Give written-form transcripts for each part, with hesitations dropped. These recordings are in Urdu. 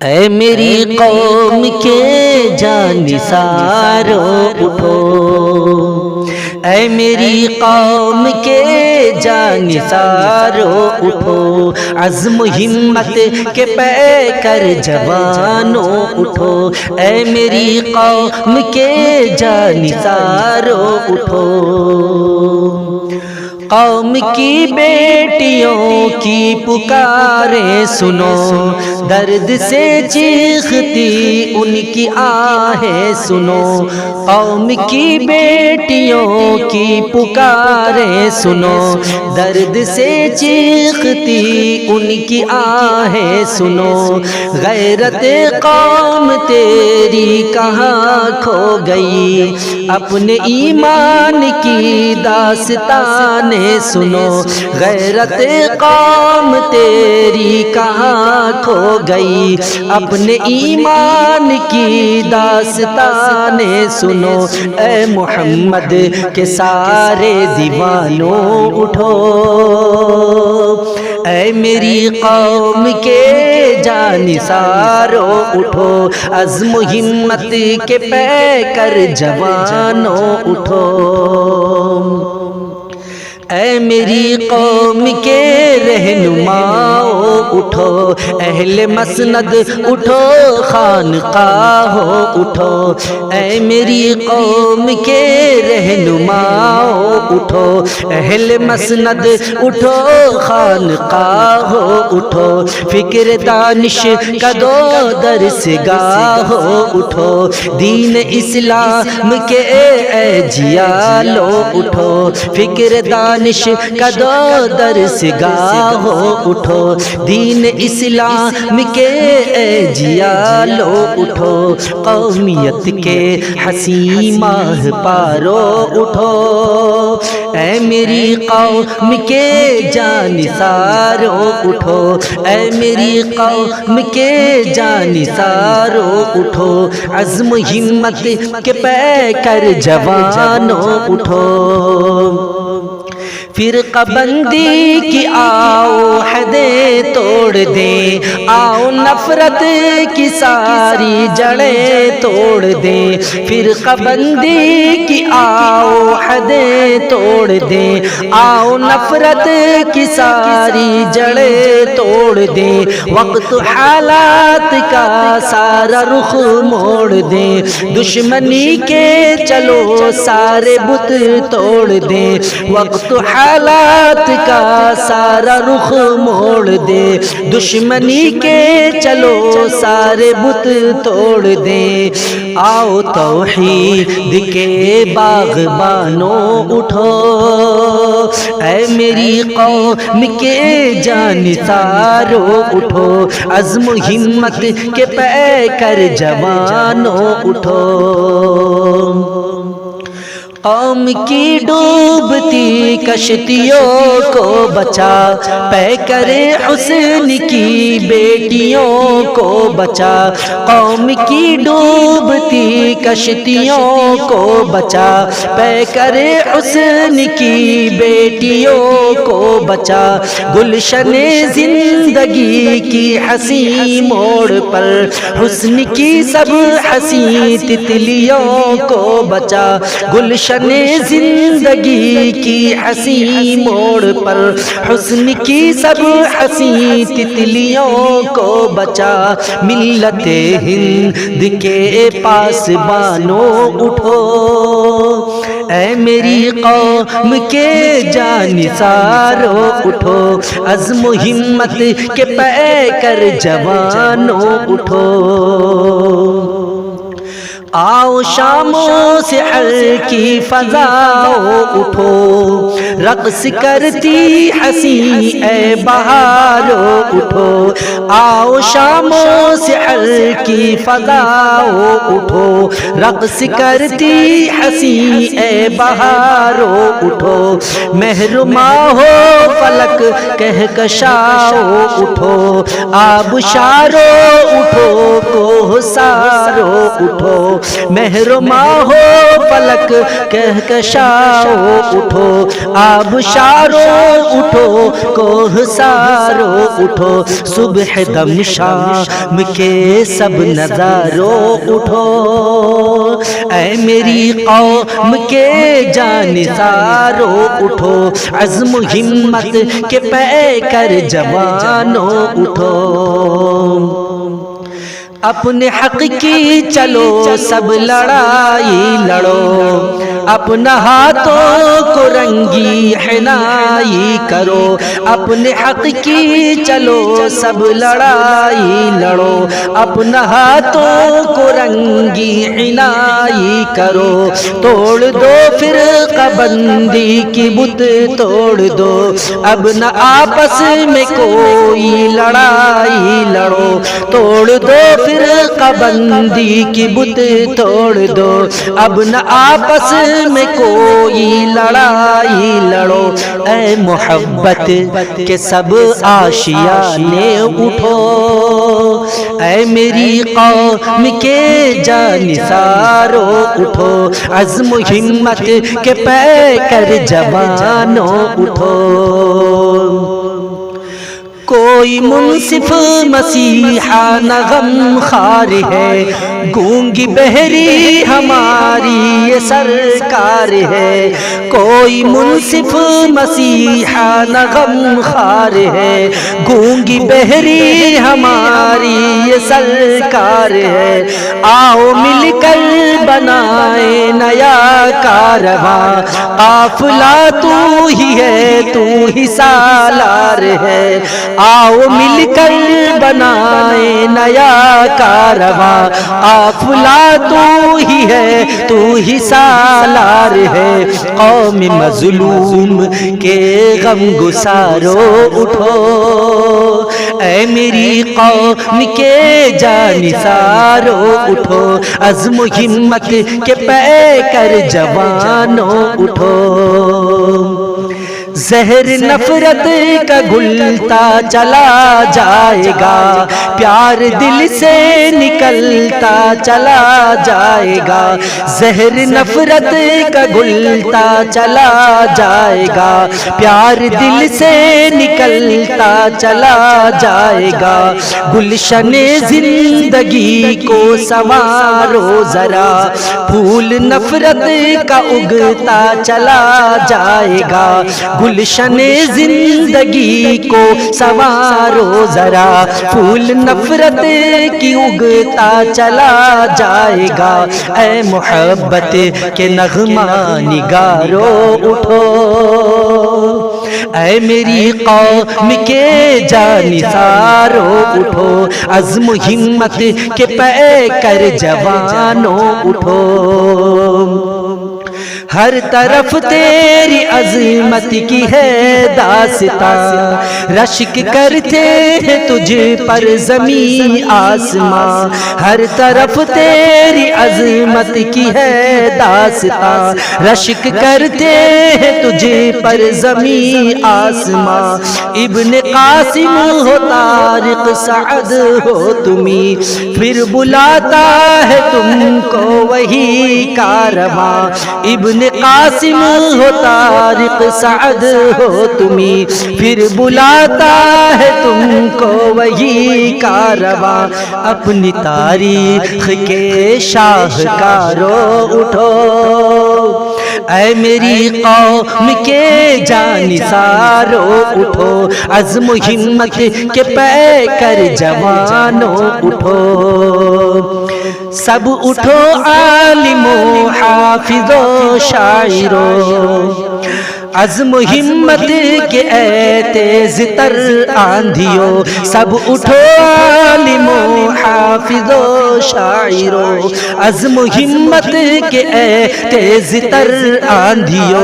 اے میری قوم کے جانثارو اٹھو، اے میری قوم کے جانثارو اٹھو، عزم ہمت کے پیکر جوانوں اٹھو، اے میری قوم کے جانثارو اٹھو۔ قوم کی بیٹیوں کی پکاریں سنو، درد سے چیختی ان کی آہیں سنو، قوم کی بیٹیوں کی پکاریں سنو، درد سے چیختی ان کی آہیں سنو، غیرت قوم تیری کہاں کھو گئی، اپنے ایمان کی داستان سنو، غیرت قوم تیری کہاں کھو گئی، اپنے ایمان کی داستان سنو، اے محمد کے سارے دیوانوں اٹھو، اے میری قوم کے جانثارو اٹھو، عزم و ہمت کے پیکر جوانوں اٹھو، اے میری قوم کے رہنماؤں اٹھو، اہل مسند اٹھو، خانقاہوں اٹھو، اے میری قوم کے رہنماؤں اٹھو، اہل مسند اٹھو، خانقاہوں اٹھو، فکر دانش کا دو درس گاہوں اٹھو، دین اسلام کے اے جیالو اٹھو، فکر دانش کا دو درس گاہوں اٹھو، دین اسلام کے اے جیالو اٹھو، قومیت کے حسین ماہ پارو اٹھو، اے میری قوم کے جانثارو اٹھو، اے میری قوم کے جانثارو اٹھو، عزم ہمت کے پیکر جوانوں اٹھو، فرقہ بندی کی آؤ حدیں توڑ دیں، آؤ نفرت کی ساری جڑیں توڑ دیں، فرقہ بندی کی آؤ حدیں توڑ دیں، آؤ نفرت کی ساری جڑیں توڑ دیں، وقت حالات کا سارا رخ موڑ دیں، دشمنی کے چلو سارے بت توڑ دیں، وقت حالات کا سارا رخ موڑ دے، دشمنی کے چلو سارے بت توڑ دے، آؤ توحید کے باغبانوں اٹھو، اے میری قوم کے جانثارو اٹھو، عزم و ہمت کے پیکر جوانوں اٹھو، قوم کی ڈوبتی کشتیوں کو بچا، پیکر حسن کی بیٹیوں کو بچا، قوم کی ڈوبتی کشتیوں کو بچا، پیکر حسن کی بیٹیوں کو بچا، گلشن زندگی کی حسین موڑ پر حسن کی سب حسین تتلیوں کو بچا، گلشن زندگی کی حسین موڑ پر حسن کی سب حسین تتلیوں کو بچا، ملت ہند کے پاسبانوں اٹھو، اے میری قوم کے جانثارو اٹھو، عزم و ہمت کے پیکر جوانوں اٹھو، آؤ شاموں سے حل کی فضاؤں اٹھو، رقص کرتی حسین اے بہارو اٹھو، آؤ شاموں سے حل کی فضاؤں اٹھو، رقص کرتی حسین اے بہارو اٹھو، محرمہ ہو فلک کہکشاؤں اٹھو، آبشارو اٹھو، کوہ سارو اٹھو، مہر ماہو فلک کہکشاؤ اٹھو، آبشارو اٹھو، کوہ سارو اٹھو، صبح دم شام کے سب نظارو اٹھو، اے میری قوم کے جانثارو اٹھو، عزم ہمت کے پیکر جوانو اٹھو، اپنے حق کی چلو سب لڑائی لڑو، اپنا ہاتھوں کو رنگی حنائی کرو، اپنے حق کی چلو سب لڑائی لڑو، اپنا ہاتھوں کو رنگی حنائی کرو، توڑ دو فرقہ بندی کی بت توڑ دو، اب نہ آپس میں کوئی لڑائی لڑو، توڑ دو فرقہ بندی کی بت توڑ دو، اب نہ آپس میں کوئی لڑائی لڑو، اے محبت کے سب آشیانے اٹھو، اے میری قوم کے جانثارو اٹھو، عزم ہمت کے پیکر جوانو اٹھو، کوئی منصف مسیحا نہ غم خوار ہے، گونگی بہری ہماری یہ سرکار ہے، کوئی منصف مسیحا نہ غم خوار ہے، گونگی بہری ہماری یہ سرکار ہے، آؤ مل کر بنائیں نیا کارواں، قافلہ تو ہی ہے تو ہی سالار ہے، آؤ مل کر بنائیں نیا کارواں، قافلہ تو ہی ہے تو ہی سالار ہے، قوم مظلوم کے غم گسارو اٹھو، اے میری قوم کے جانثارو اٹھو، عزم و ہمت کے پیکر جوانو اٹھو، زہر نفرت کا گلتا چلا جائے گا، پیار دل سے نکلتا چلا جائے گا، زہر نفرت کا گلتا چلا جائے گا، پیار دل سے نکلتا چلا جائے گا، گلشن زندگی کو سنوارو ذرا، پھول نفرت کا اگتا چلا جائے گا، گلشن زندگی کو سنوارو ذرا، پھول نفرت کی اگتا چلا جائے گا، اے محبت کے نغمہ نگارو اٹھو، اے میری قوم کے جانثارو اٹھو، عزم و ہمت کے پیکر جوانو اٹھو، ہر طرف تیری عظمت کی ہے داستان، رشک کرتے ہیں تجھ پر زمین آسمان، ہر طرف تیری عظمت کی ہے داستان، رشک کرتے ہیں تجھ پر زمین آسمان، ابن قاسم ہو طارق سعد ہو تمہیں، پھر بلاتا ہے تم کو وہی کارواں، ابن قاسم ہو طارق سعد ہو تمہیں، پھر بلاتا ہے تم کو وہی کارواں، اپنی تاریخ کے شاہکارو اٹھو، اے میری قوم کے جانثارو اٹھو، عزم و ہمت کے پیکر جوانو اٹھو، سب اٹھو عالم و حافظ و شاعرو، عزم و ہمت کے اے تیز تر آندھیو، سب اٹھو عالم و حافظ و شاعرو، عزم و ہمت کے اے تیز تر آندھیو،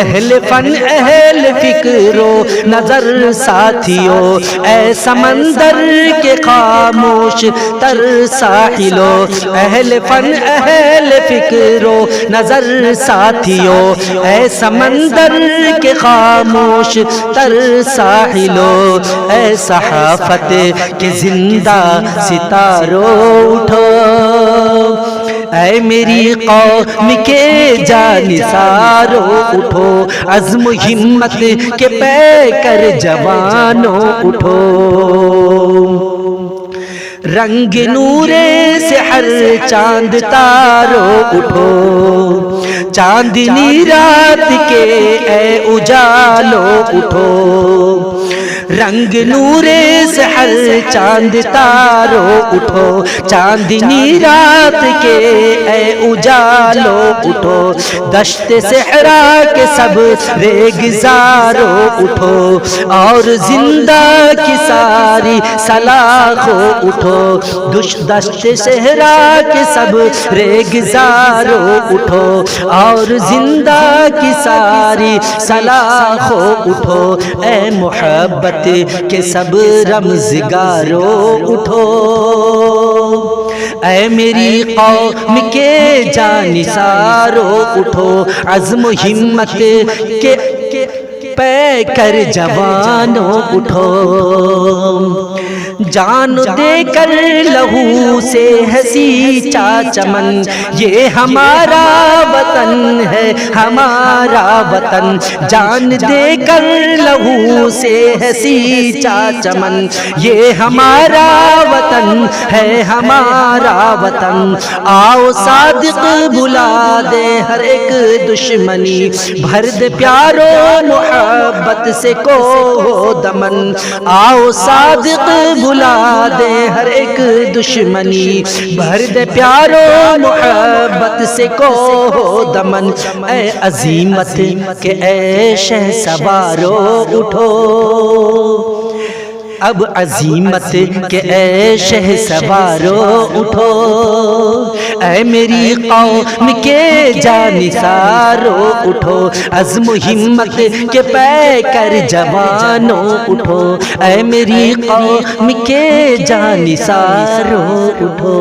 اہل فن اہل فکر و نظر ساتھیو، اے سمندر کے خاموش تر ساحلو، اہل فن اہل فکر و نظر ساتھیو، اے سمندر کے خاموش تر ساحلو، اے صحافت کے زندہ ستارو اٹھو، اے میری قوم کے جانثارو اٹھو، عزم و ہمت کے پے کر جوانوں اٹھو، رنگ نورے سے ہر چاند تارو اٹھو، چاندنی رات کے اے اجالو اٹھو، رنگ نورے سے ہر چاند تارو اٹھو، چاندنی رات کے اے اجالو اٹھو، دشت صحرا کے سب ریگزارو اٹھو، اور زندہ کی ساری سلاخو اٹھو، دشت صحرا کے سب ریگزارو اٹھو، اور زندہ کی ساری سلاخو اٹھو، اے محبت کے سب رمزگارو اٹھو، اے میری قوم کے جانثارو اٹھو، عزم و ہمت کے پے کر جوانوں اٹھو، جان دے کر لہو سے ہنسی چاچمن، یہ ہمارا وطن ہے ہمارا وطن، جان دے کر لہو سے ہنسی چاچمن، یہ ہمارا وطن ہے ہمارا وطن، آؤ صادق بلا دے ہر ایک دشمنی، بھر دے پیارو محبت سے کو دمن، آؤ صادق بلا دے ہر ایک دشمنی، بھر دے پیارو محبت سے کو دمن، اے عظیمت کے اے شہ سوارو اٹھو، اب عظیمت کے اے شہ سوارو اٹھو، اے میری قوم کے جانثارو اٹھو، عزم و ہمت کے پے کر جوانوں اٹھو، اے میری قوم کے جانثارو اٹھو۔